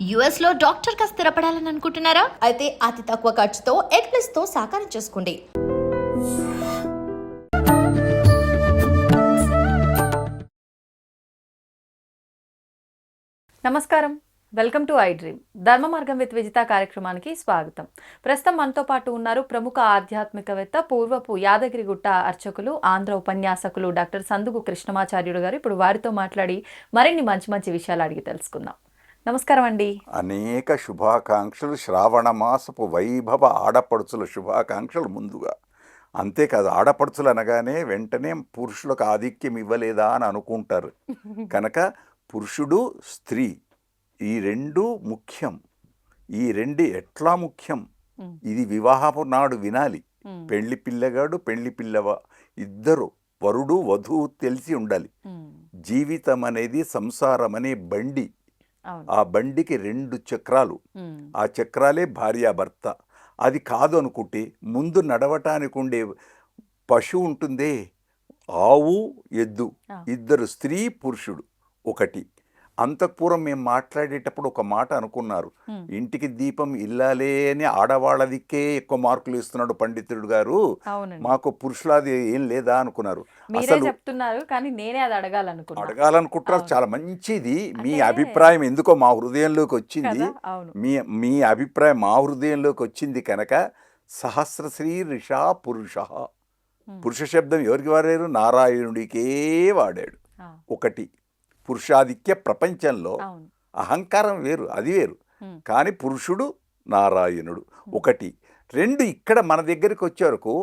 US లో doctor గా స్థిరపడాలని అనుకుంటున్నారా? అయితే అతి తక్కువ ఖర్చుతో ఎగ్ ప్లస్ తో సాకారం చేసుకోండి. నమస్కారం, వెల్కమ్ టు ఐ డ్రీమ్. ధర్మ మార్గం విత్ విజిత కార్యక్రమానికి స్వాగతం. ప్రస్తుతం మనతో పాటు ఉన్నారు ప్రముఖ ఆధ్యాత్మికవేత్త, పూర్వపు యాదగిరిగుట్ట అర్చకులు, ఆంధ్ర ఉపన్యాసకులు డాక్టర్ సందుగు కృష్ణమాచార్యుడు గారు. ఇప్పుడు వారితో మాట్లాడి మరిన్ని మంచి మంచి విషయాలు అడిగి తెలుసుకుందాం. నమస్కారం అండి. అనేక శుభాకాంక్షలు, శ్రావణ మాసపు వైభవ ఆడపడుచుల శుభాకాంక్షలు ముందుగా. అంతేకాదు, ఆడపడుచులు అనగానే వెంటనే పురుషులకు ఆధిక్యం ఇవ్వలేదా అని అనుకుంటారు. కనుక పురుషుడు, స్త్రీ ఈ రెండు ముఖ్యం. ఈ రెండు ఎట్లా ముఖ్యం, ఇది వివాహపు నాడు వినాలి. పెళ్లి పిల్లగాడు, పెళ్లి పిల్లవ ఇద్దరు, వరుడు వధువు తెలిసి ఉండాలి. జీవితం అనేది సంసారం అనే బండి. ఆ బండికి రెండు చక్రాలు, ఆ చక్రాలే భార్యాభర్త. అది కాదు అనుకుంటే ముందు నడవటానికి ఉండే పశువు ఉంటుందే, ఆవు ఎద్దు, ఇద్దరు స్త్రీ పురుషుడు ఒకటి. అంతఃపురం మేము మాట్లాడేటప్పుడు ఒక మాట అనుకున్నారు, ఇంటికి దీపం ఇల్లాలే అని ఆడవాళ్ళదికే ఎక్కువ మార్కులు ఇస్తున్నాడు పండితుడు గారు, మాకు పురుషులాది ఏం లేదా అనుకున్నారు. అసలు చెప్తున్నారు, కానీ నేనే అది అడగాలనుకుంటున్నారు. చాలా మంచిది మీ అభిప్రాయం. ఎందుకో మా హృదయంలోకి వచ్చింది, మీ అభిప్రాయం మా హృదయంలోకి వచ్చింది. కనుక సహస్రశ్రీ రిషా పురుష, పురుష శబ్దం ఎవరికి వాడారు? నారాయణుడికే వాడాడు. ఒకటి, పురుషాధిక్య ప్రపంచంలో అహంకారం వేరు, అది వేరు. కానీ పురుషుడు నారాయణుడు ఒకటి. రెండు, ఇక్కడ మన దగ్గరికి వచ్చే వరకు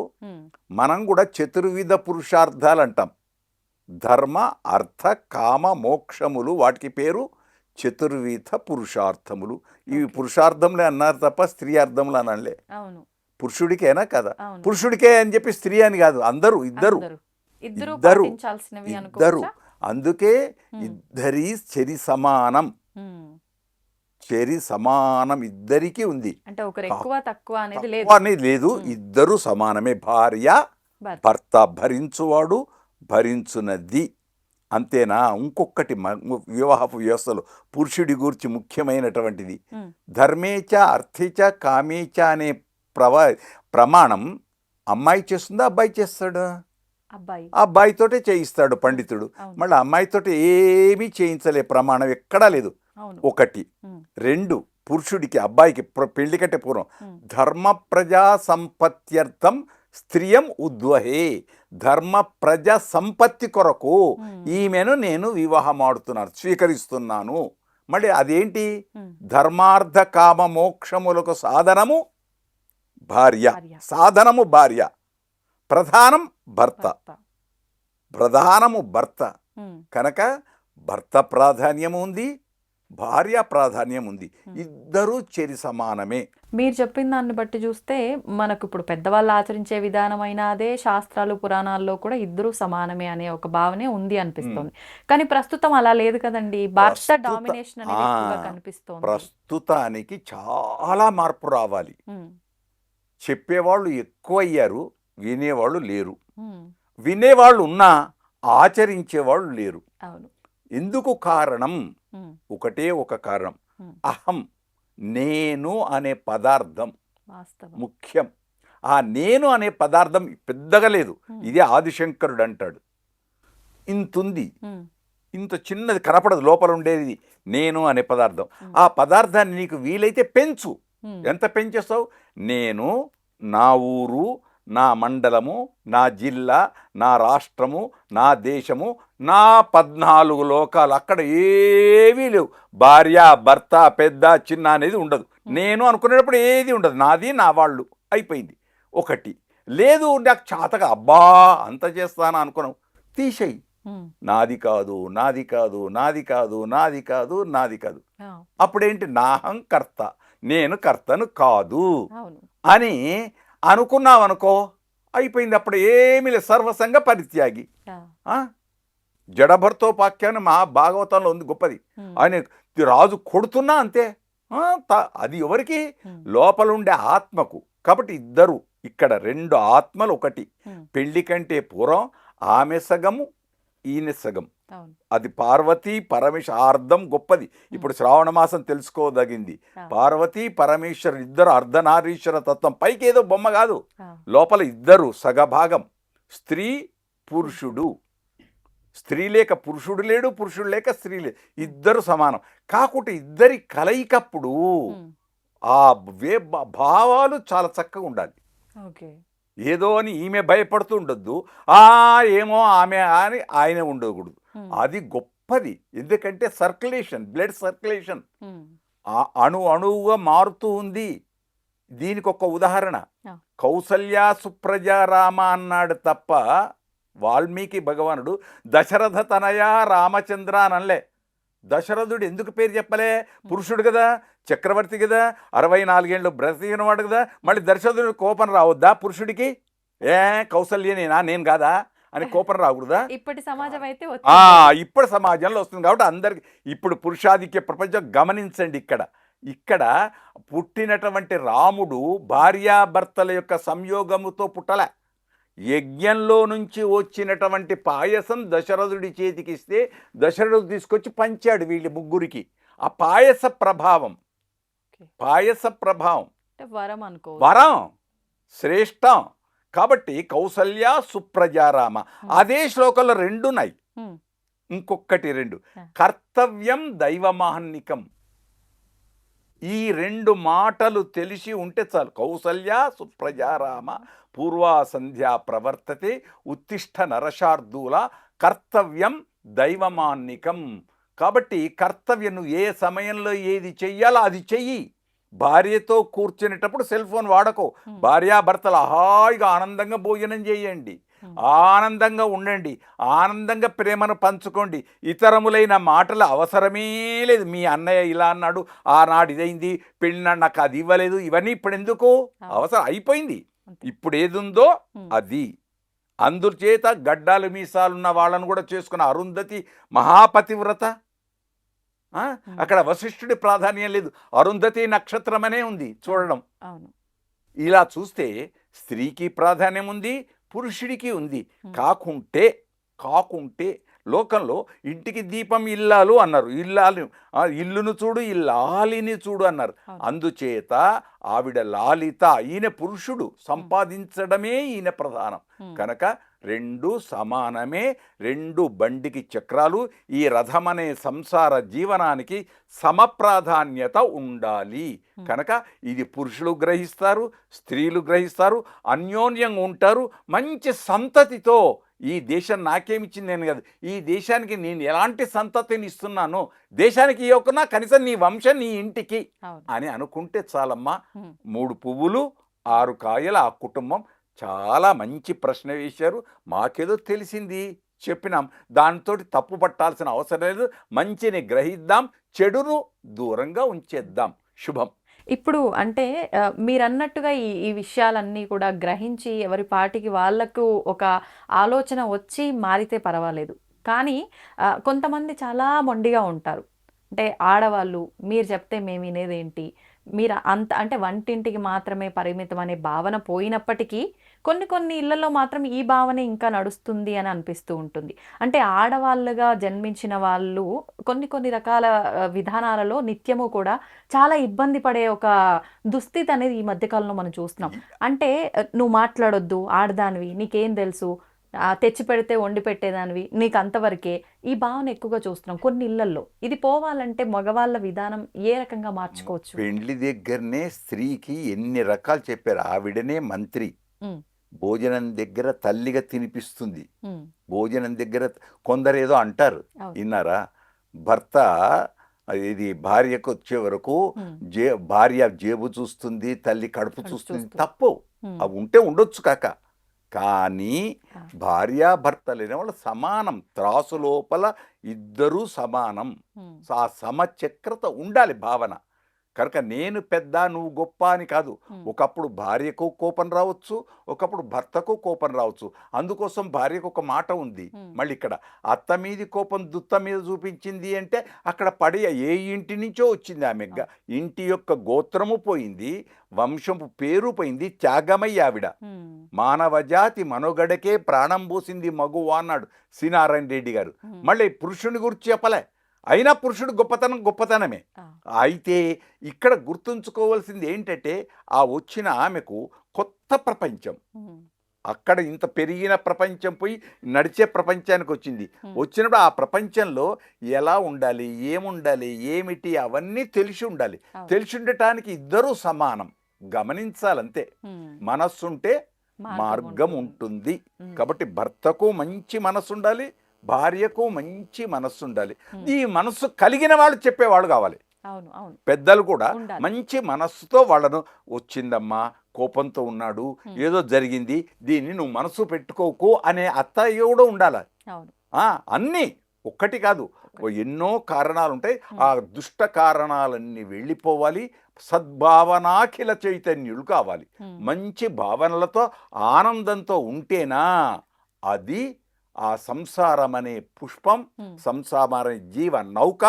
మనం కూడా చతుర్విధ పురుషార్థాలు అంటాం. ధర్మ, అర్థ, కామ, మోక్షములు, వాటికి పేరు చతుర్విధ పురుషార్థములు. ఇవి పురుషార్థములే అన్నారు తప్ప స్త్రీ అర్థములు అనలే. పురుషుడికేనా కదా, పురుషుడికే అని చెప్పి స్త్రీ అని కాదు, అందరూ ఇద్దరు ఇద్దరు ఇద్దరు. అందుకే ఇద్దరి చెరి సమానం, చెరి సమానం ఇద్దరికి ఉంది, అనేది లేదు. ఇద్దరు సమానమే. భార్య భర్త, భరించువాడు భరించునది. అంతేనా? ఇంకొకటి వివాహపు వ్యవస్థలో పురుషుడి గురించి ముఖ్యమైనటువంటిది, ధర్మేచ అర్థేచ కామేచ అనే ప్రమాణం అమ్మాయి చేస్తుందా, అబ్బాయి చేస్తాడా? అబ్బాయితోటే చేయిస్తాడు పండితుడు. మళ్ళీ అమ్మాయితోటి ఏమీ చేయించలే, ప్రమాణం ఎక్కడా లేదు. ఒకటి. రెండు, పురుషుడికి అబ్బాయికి పెళ్లి కంటే పూర్వం ధర్మ ప్రజా సంపత్త్యర్థం స్త్రియం ఉద్వహే, ధర్మ ప్రజ సంపత్తి కొరకు ఈమెను నేను వివాహం ఆడుతున్నాను, స్వీకరిస్తున్నాను. మళ్ళీ అదేంటి? ధర్మార్థ కామ మోక్షములకు సాధనము భార్య, సాధనము భార్య, ప్రధానం భర్త, ప్రధానము భర్త. కనుక భర్త ప్రాధాన్యం ఉంది, భార్య ప్రాధాన్యం ఉంది. ఇద్దరూ చెరి సమానమే. మీరు చెప్పిన దాన్ని బట్టి చూస్తే మనకు ఇప్పుడు పెద్దవాళ్ళు ఆచరించే విధానమైన అదే, శాస్త్రాలు పురాణాల్లో కూడా ఇద్దరు సమానమే అనే ఒక భావనే ఉంది అనిపిస్తుంది. కానీ ప్రస్తుతం అలా లేదు కదండి, భర్త డామినేషన్ అనేది ఎక్కువగా కనిపిస్తుంది. ప్రస్తుతానికి చాలా మార్పు రావాలి. చెప్పేవాళ్ళు ఎక్కువయ్యారు, వినేవాళ్ళు లేరు. వినేవాళ్ళు ఉన్నా ఆచరించేవాళ్ళు లేరు. ఎందుకు కారణం? ఒకటే ఒక కారణం, అహం, నేను అనే పదార్థం ముఖ్యం. ఆ నేను అనే పదార్థం పెద్దగా లేదు. ఇదే ఆదిశంకరుడు అంటాడు, ఇంతుంది, ఇంత చిన్నది కనపడదు, లోపల ఉండేది నేను అనే పదార్థం. ఆ పదార్థాన్ని నీకు వీలైతే పెంచు. ఎంత పెంచేస్తావు? నేను, నా ఊరు, నా మండలము, నా జిల్లా, నా రాష్ట్రము, నా దేశము, నా 14 లోకాలు, అక్కడ ఏవీ లేవు. భార్య, భర్త, పెద్ద చిన్న అనేది ఉండదు. నేను అనుకునేటప్పుడు ఏది ఉండదు, నాది నా వాళ్ళు, అయిపోయింది. ఒకటి. లేదు, నాకు చాతగా అబ్బా అంత చేస్తాను అనుకున్నావు, తీసేయి. నాది కాదు, నాది కాదు, నాది కాదు, నాది కాదు, నాది కాదు. అప్పుడేంటి? నాహం కర్త, నేను కర్తను కాదు అని అనుకున్నావనుకో, అయిపోయింది. అప్పుడు ఏమీ లేదు, సర్వసంగ పరిత్యాగి. జడభర్తోపాఖ్యానం మహాభాగవతంలో ఉంది, గొప్పది. ఆయన రాజు కొడుతున్నా అంతే. అది ఎవరికి? లోపలుండే ఆత్మకు. కాబట్టి ఇద్దరు, ఇక్కడ రెండు ఆత్మలు ఒకటి. పెళ్లి కంటే పూర్వం ఆమె సగము, ఈయన సగం. అవును. అది పార్వతీ పరమేశ్వర అర్థం గొప్పది. ఇప్పుడు శ్రావణ మాసం తెలుసుకోదగింది. పార్వతీ పరమేశ్వరు ఇద్దరు అర్ధనారీశ్వర తత్వం. పైకి ఏదో బొమ్మ కాదు, లోపల ఇద్దరు సగభాగం. స్త్రీ పురుషుడు, స్త్రీ లేక పురుషుడు లేడు, పురుషుడు లేక స్త్రీ లేదు, ఇద్దరు సమానం. కాకుంటే ఇద్దరి కలయికప్పుడు ఆ భావాలు చాలా చక్కగా ఉండాలి. ఓకే. ఏదో అని ఈమె భయపడుతూ ఉండొద్దు, ఏమో ఆమె అని ఆయన ఉండకూడదు. అది గొప్పది. ఎందుకంటే సర్క్యులేషన్, బ్లడ్ సర్క్యులేషన్ అణువుగా మారుతూ ఉంది. దీనికి ఒక ఉదాహరణ, కౌసల్య సుప్రజా రామ అన్నాడు తప్ప వాల్మీకి భగవానుడు దశరథ తనయ రామచంద్ర అనలే. దశరథుడు ఎందుకు పేరు చెప్పలే? పురుషుడు కదా, చక్రవర్తి కదా, 64 ఏళ్ళు బ్రతికినవాడు కదా. మళ్ళీ దశరథుడు కోపం రావద్దా పురుషుడికి? కౌసల్యనేనా, నేను కాదా అని కోపం రాకూడదా? ఇప్పటి సమాజం అయితే ఇప్పుడు సమాజంలో వస్తుంది కాబట్టి అందరికి. ఇప్పుడు పురుషాధిక్య ప్రపంచం గమనించండి. ఇక్కడ పుట్టినటువంటి రాముడు భార్యాభర్తల యొక్క సంయోగముతో పుట్టలే. యజ్ఞంలో నుంచి వచ్చినటువంటి పాయసం దశరథుడి చేతికి ఇస్తే దశరథుడు తీసుకొచ్చి పంచాడు వీళ్ళ ముగ్గురికి. ఆ పాయస ప్రభావం వరం శ్రేష్టం. కాబట్టి కౌసల్య సుప్రజారామ అదే శ్లోకంలో 2 ఉన్నాయి. ఇంకొకటి 2 కర్తవ్యం దైవమాహన్నికం. ఈ 2 మాటలు తెలిసి ఉంటే చాలు. కౌసల్య సుప్రజారామ పూర్వా సంధ్యా ప్రవర్తతే ఉత్తిష్ట నరశార్దూల కర్తవ్యం దైవమాన్నికం. కాబట్టి కర్తవ్యం, నువ్వు ఏ సమయంలో ఏది చెయ్యాలో అది చెయ్యి. భార్యతో కూర్చునేటప్పుడు సెల్ ఫోన్ వాడకో. భార్యాభర్తలు హాయిగా ఆనందంగా భోజనం చేయండి, ఆనందంగా ఉండండి, ఆనందంగా ప్రేమను పంచుకోండి. ఇతరములైన మాటలు అవసరమే లేదు. మీ అన్నయ్య ఇలా అన్నాడు, ఆనాడు ఇదైంది, పెళ్ళినాడు నాకు అది ఇవ్వలేదు, ఇవన్నీ ఇప్పుడు ఎందుకు అవసరం? అయిపోయింది. ఇప్పుడు ఏదుందో అది. అందుచేత గడ్డాలు మీసాలున్న వాళ్ళను కూడా చేసుకున్న అరుంధతి మహాపతివ్రత. అక్కడ వశిష్ఠుడి ప్రాధాన్యం లేదు, అరుంధతి నక్షత్రమనే ఉంది చూడడం. ఇలా చూస్తే స్త్రీకి ప్రాధాన్యం ఉంది, పురుషుడికి ఉంది. కాకుంటే లోకంలో ఇంటికి దీపం ఇల్లాలు అన్నారు. ఇల్లును చూడు, ఇల్లాలిని చూడు అన్నారు. అందుచేత ఆవిడ లాలిత, ఈయన పురుషుడు, సంపాదించడమే ఈయన ప్రధానం. కనుక 2 సమానమే, 2 బండికి చక్రాలు. ఈ రథమనే సంసార జీవనానికి సమప్రాధాన్యత ఉండాలి. కనుక ఇది పురుషులు గ్రహిస్తారు, స్త్రీలు గ్రహిస్తారు, అన్యోన్యంగా ఉంటారు. మంచి సంతతితో ఈ దేశం నాకేమిచ్చింది నేను కదా, ఈ దేశానికి నేను ఎలాంటి సంతతిని ఇస్తున్నాను, దేశానికి ఇవ్వకున్నా కనీసం నీ వంశం నీ ఇంటికి అని అనుకుంటే చాలమ్మా. 3 పువ్వులు 6 కాయల ఆ కుటుంబం. చాలా మంచి ప్రశ్న వేశారు. మాకేదో తెలిసింది చెప్పినాం, దాంతో తప్పు పట్టాల్సిన అవసరం లేదు. మంచిని గ్రహిద్దాం, చెడును దూరంగా ఉంచేద్దాం. శుభం. ఇప్పుడు అంటే మీరన్నట్టుగా ఈ విషయాలన్నీ కూడా గ్రహించి ఎవరి పాటికి వాళ్లకు ఒక ఆలోచన వచ్చి మారితే పర్వాలేదు. కానీ కొంతమంది చాలా మొండిగా ఉంటారు. అంటే ఆడవాళ్ళు మీరు చెప్తే మేము వినేదేంటి, మీరు అంటే వంటింటికి మాత్రమే పరిమితం అనే భావన పోయినప్పటికీ కొన్ని ఇళ్లలో మాత్రం ఈ భావన ఇంకా నడుస్తుంది అని అనిపిస్తూ ఉంటుంది. అంటే ఆడవాళ్ళుగా జన్మించిన వాళ్ళు కొన్ని రకాల విధానాలలో నిత్యము కూడా చాలా ఇబ్బంది పడే ఒక దుస్థితి అనేది ఈ మధ్యకాలంలో మనం చూస్తున్నాం. అంటే నువ్వు మాట్లాడొద్దు, ఆడదానివి, నీకేం తెలుసు, తెచ్చి పెడితే వండి పెట్టేదానివి, నీకు అంతవరకే, ఈ భావన ఎక్కువగా చూస్తున్నాం కొన్ని ఇళ్లలో. ఇది పోవాలంటే మగవాళ్ళ విధానం ఏ రకంగా మార్చుకోవచ్చు? పెండ్లి దగ్గరనే స్త్రీకి ఎన్ని రకాలు చెప్పారు. ఆవిడనే మంత్రి, భోజనం దగ్గర తల్లిగా తినిపిస్తుంది, భోజనం దగ్గర కొందరేదో అంటారు విన్నారా, భర్త ఇది భార్యకు వచ్చే వరకు భార్య జేబు చూస్తుంది, తల్లి కడుపు చూస్తుంది. తప్పు, అవి ఉంటే ఉండొచ్చు కాక. కానీ భార్యాభర్తలైన వాళ్ళు సమానం, త్రాసు లోపల ఇద్దరూ సమానం. ఆ సమచక్రత ఉండాలి భావన. కనుక నేను పెద్ద నువ్వు గొప్ప అని కాదు. ఒకప్పుడు భార్యకు కోపం రావచ్చు, ఒకప్పుడు భర్తకు కోపం రావచ్చు. అందుకోసం భార్యకు ఒక మాట ఉంది. మళ్ళీ ఇక్కడ అత్త మీది కోపం దుత్త మీద చూపించింది అంటే అక్కడ పడి ఏ ఇంటి నుంచో వచ్చింది ఆమె. ఇంటి యొక్క గోత్రము పోయింది, వంశము పేరు పోయింది, త్యాగమయ్య ఆవిడ. మానవ జాతి మనుగడకే ప్రాణం పోసింది మగువ అన్నాడు సి నారాయణ రెడ్డి గారు. మళ్ళీ పురుషుని గురించి చెప్పలే, అయినా పురుషుడు గొప్పతనమే. అయితే ఇక్కడ గుర్తుంచుకోవాల్సింది ఏంటంటే ఆ వచ్చిన ఆమెకు కొత్త ప్రపంచం. అక్కడ ఇంత పెరిగిన ప్రపంచం పోయి నడిచే ప్రపంచానికి వచ్చింది. వచ్చినప్పుడు ఆ ప్రపంచంలో ఎలా ఉండాలి, ఏముండాలి, ఏమిటి అవన్నీ తెలిసి ఉండాలి. తెలిసి ఉండటానికి ఇద్దరూ సమానం, గమనించాలంతే. మనస్సుంటే మార్గం ఉంటుంది. కాబట్టి భర్తకు మంచి మనస్సు ఉండాలి, భార్యకు మంచి మనస్సు ఉండాలి. ఈ మనస్సు కలిగిన వాళ్ళు చెప్పేవాళ్ళు కావాలి. పెద్దలు కూడా మంచి మనస్సుతో వాళ్ళను, వచ్చిందమ్మా కోపంతో ఉన్నాడు, ఏదో జరిగింది, దీన్ని నువ్వు మనసు పెట్టుకోకు అనే అత్తయ్య కూడా ఉండాలి. అన్నీ ఒక్కటి కాదు, ఎన్నో కారణాలు ఉంటాయి. ఆ దుష్ట కారణాలన్నీ వెళ్ళిపోవాలి. సద్భావనాఖిల చైతన్యులు కావాలి. మంచి భావనలతో ఆనందంతో ఉంటేనా అది ఆ సంసారం అనే పుష్పం, సంసారం అనే జీవ నౌక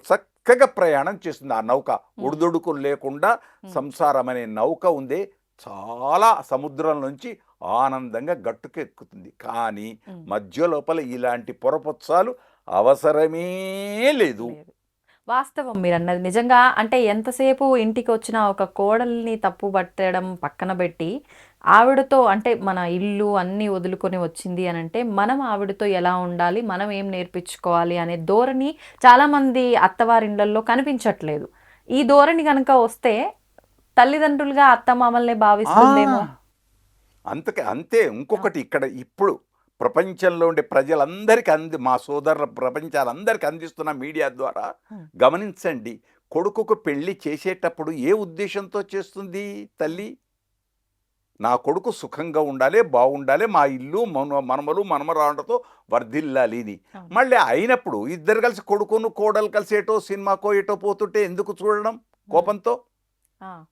చక్కగా ప్రయాణం చేస్తుంది. ఆ నౌక ఒడిదొడుకులు లేకుండా సంసారం అనే నౌక ఉందే చాలా సముద్రం నుంచి ఆనందంగా గట్టుకెక్కుతుంది. కానీ మధ్య లోపల ఇలాంటి పొరపొత్సాలు అవసరమే లేదు. వాస్తవం మీరు అన్నది నిజంగా. అంటే ఎంతసేపు ఇంటికి వచ్చిన ఒక కోడల్ని తప్పు పట్టడం పక్కన పెట్టి ఆవిడతో, అంటే మన ఇల్లు అన్నీ వదులుకొని వచ్చింది అని అంటే మనం ఆవిడతో ఎలా ఉండాలి, మనం ఏం నేర్పించుకోవాలి అనే ధోరణి చాలామంది అత్తవారిండ్లలో కనిపించట్లేదు. ఈ ధోరణి కనుక వస్తే తల్లిదండ్రులుగా అత్త మామల్ని భావిస్తుందేమో. అంతే. ఇంకొకటి ఇక్కడ ఇప్పుడు ప్రపంచంలో ఉండే ప్రజలందరికీ మా సోదరుల ప్రపంచాలందరికీ అందిస్తున్న మీడియా ద్వారా గమనించండి. కొడుకుకు పెళ్లి చేసేటప్పుడు ఏ ఉద్దేశంతో చేస్తుంది తల్లి? నా కొడుకు సుఖంగా ఉండాలి, బాగుండాలి, మా ఇల్లు మనమలు మనమరాళ్ళతో వర్ధిల్లాలి అని. మళ్ళీ అయినప్పుడు ఇద్దరు కలిసి కొడుకును కోడలు కలిసి ఏటో సినిమాకో ఏటో పోతుంటే ఎందుకు చూడడం కోపంతో?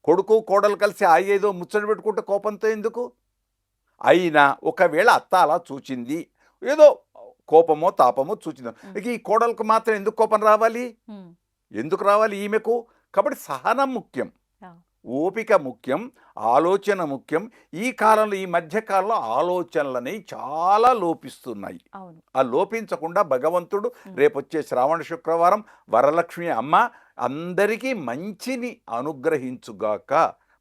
కొడుకు కోడలు కలిసి ఏదో ముచ్చట పెట్టుకుంటే కోపంతో ఎందుకు? అయినా ఒకవేళ అత్త అలా చూచింది, ఏదో కోపమో తాపమో చూచింది, ఇక ఈ కోడలకు మాత్రం ఎందుకు కోపం రావాలి? ఎందుకు రావాలి ఈమెకు? కాబట్టి సహనం ముఖ్యం, ఓపిక ముఖ్యం, ఆలోచన ముఖ్యం. ఈ కాలంలో, ఈ మధ్యకాలంలో ఆలోచనలని చాలా లోపిస్తున్నాయి. ఆ లోపించకుండా భగవంతుడు రేపొచ్చే శ్రావణ శుక్రవారం వరలక్ష్మి అమ్మ అందరికీ మంచిని అనుగ్రహించుగాక.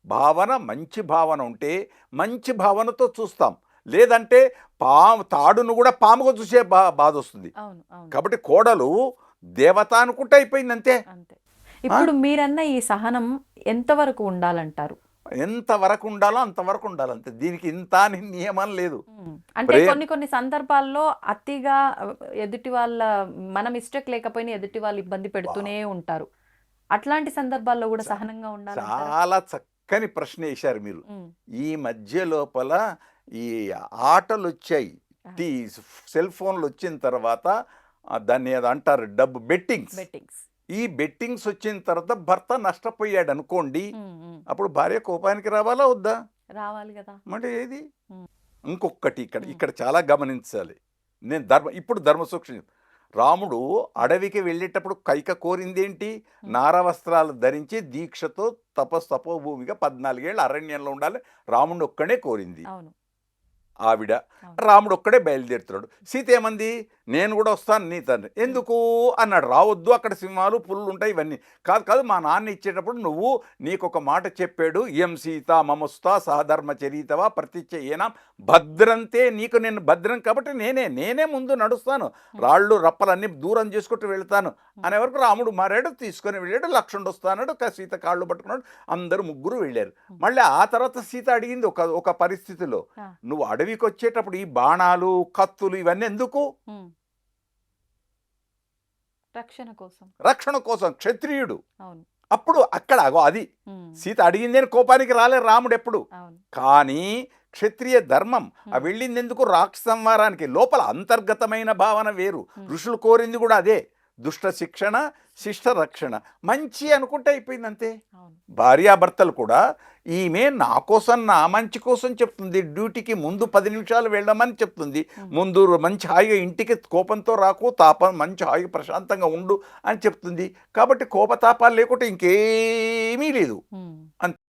భావన, మంచి భావన ఉంటే మంచి భావనతో చూస్తాం. లేదంటే తాడును కూడా పాముగా చూసే బాధ వస్తుంది. కాబట్టి కోడలు దేవత అనుకుంటే అయిపోయింది, అంతే. ఇప్పుడు మీరన్న ఈ సహనం ఎంతవరకు ఉండాలంటారు? ఎంతవరకు ఉండాలో అంతవరకు ఉండాలంతే. దీనికి ఇంత అని నియమం లేదు. అంటే కొన్ని సందర్భాల్లో అతిగా ఎదుటి వాళ్ళ, మన మిస్టేక్ లేకపోయినా ఎదుటి వాళ్ళు ఇబ్బంది పెడుతూనే ఉంటారు. అట్లాంటి సందర్భాల్లో కూడా సహనంగా ఉండాలి. చాలా చక్కని ప్రశ్న వేశారు మీరు. ఈ మధ్య లోపల ఈ ఆటలు వచ్చాయి, సెల్ ఫోన్లు వచ్చిన తర్వాత దాన్ని ఏదో అంటారు బెట్టింగ్స్. ఈ బెట్టింగ్స్ వచ్చిన తర్వాత భర్త నష్టపోయాడు అనుకోండి, అప్పుడు భార్య కోపానికి రావాలా వద్దా? రావాలి కదా. అంటే ఏది? ఇంకొకటి ఇక్కడ చాలా గమనించాలి. ఇప్పుడు ధర్మ సూక్ష్మ. రాముడు అడవికి వెళ్ళేటప్పుడు కైక కోరిందేంటి? నారవస్త్రాలు ధరించి దీక్షతో తపోభూమిగా 14 ఏళ్ళు అరణ్యంలో ఉండాలి రాముడు ఒక్కడే కోరింది ఆవిడ. రాముడు ఒక్కడే బయలుదేరుతున్నాడు. సీత ఏమంది? నేను కూడా వస్తాను నీ తండ్రి. ఎందుకు అన్నాడు. రావద్దు, అక్కడ సింహాలు పుల్లు ఉంటాయి, ఇవన్నీ కాదు. మా నాన్న ఇచ్చేటప్పుడు నువ్వు నీకొక మాట చెప్పాడు, ఇయం సీత మమస్తా సహధర్మచరీతవా ప్రతిచ్ఛయేనా భద్రంతే. నీకు నేను భద్రం కాబట్టి నేనే ముందు నడుస్తాను, రాళ్ళు రప్పలన్నీ దూరం చేసుకుంటూ వెళ్తాను అనే వరకు రాముడు మారాడు, తీసుకొని వెళ్ళాడు. లక్ష్మణుడు వస్తాడు, సీత కాళ్ళు పట్టుకున్నాడు, అందరూ ముగ్గురు వెళ్ళారు. మళ్ళీ ఆ తర్వాత సీత అడిగింది ఒక పరిస్థితిలో, నువ్వు అడవికి వచ్చేటప్పుడు ఈ బాణాలు కత్తులు ఇవన్నీ ఎందుకు? రక్షణ కోసం, క్షత్రియుడు. అప్పుడు అక్కడ అది సీత అడిగింది అని కోపానికి రాలే రాముడు ఎప్పుడు. కానీ క్షత్రియ ధర్మం వెళ్ళింది ఎందుకు? రాక్ష సంహారానికి. లోపల అంతర్గతమైన భావన వేరు. ఋషులు కోరింది కూడా అదే. దుష్ట శిక్షణ శిష్ట రక్షణ, మంచి అనుకుంటే అయిపోయింది అంతే. అవును. భార్యాభర్తలు కూడా ఈమె నా కోసం నా మంచి కోసం చెప్తుంది, డ్యూటీకి ముందు 10 నిమిషాలు వెళ్ళమని చెప్తుంది, ముందు మంచి హాయిగా ఇంటికి కోపంతో రాకు, తాపం మంచి హాయిగా ప్రశాంతంగా ఉండు అని చెప్తుంది. కాబట్టి కోపతాపాలు లేకుంటే ఇంకేమీ లేదు. ఉమ్. అంతే.